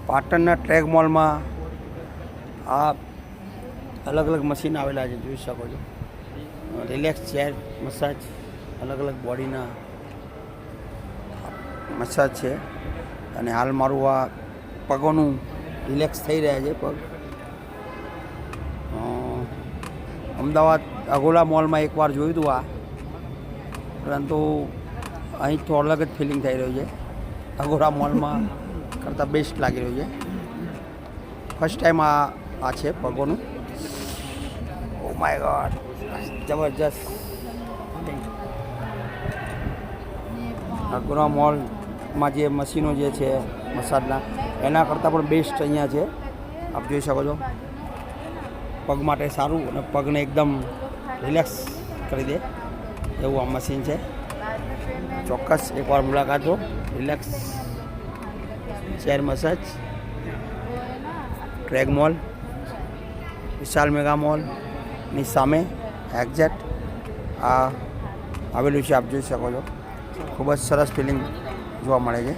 પાટણના ટ્રેક મોલમાં આ અલગ અલગ મશીન આવેલા છે, જોઈ શકો છો. રિલેક્સ ચેર મસાજ, અલગ અલગ બોડીના મસાજ છે. અને હાલ મારું આ પગોનું રિલેક્સ થઈ રહ્યા છે પગ. અમદાવાદ અગોલા મોલમાં એકવાર જોયું હતું આ, પરંતુ અહીં તો અલગ જ ફિલિંગ થઈ રહ્યું છે. અગોરા મોલમાં કરતાં બેસ્ટ લાગી રહ્યું છે. ફર્સ્ટ ટાઈમ આ છે પગોનું. ઓ માય ગોડ, જબરજસ્ત. અગોરા મોલમાં જે મશીનો જે છે મસાજના, એના કરતાં પણ બેસ્ટ અહીંયા છે. આપ જોઈ શકો છો. પગ માટે સારું અને પગને એકદમ રિલેક્સ કરી દે એવું આ મશીન છે. ચોક્કસ એકવાર મુલાકાત લો. Relax chair massage, track mall, Vishal mega મોલની સામે એક્ઝેક્ટ આ આવેલું છે. આપ જોઈ શકો છો. ખૂબ જ સરસ ફિલિંગ જોવા મળે છે.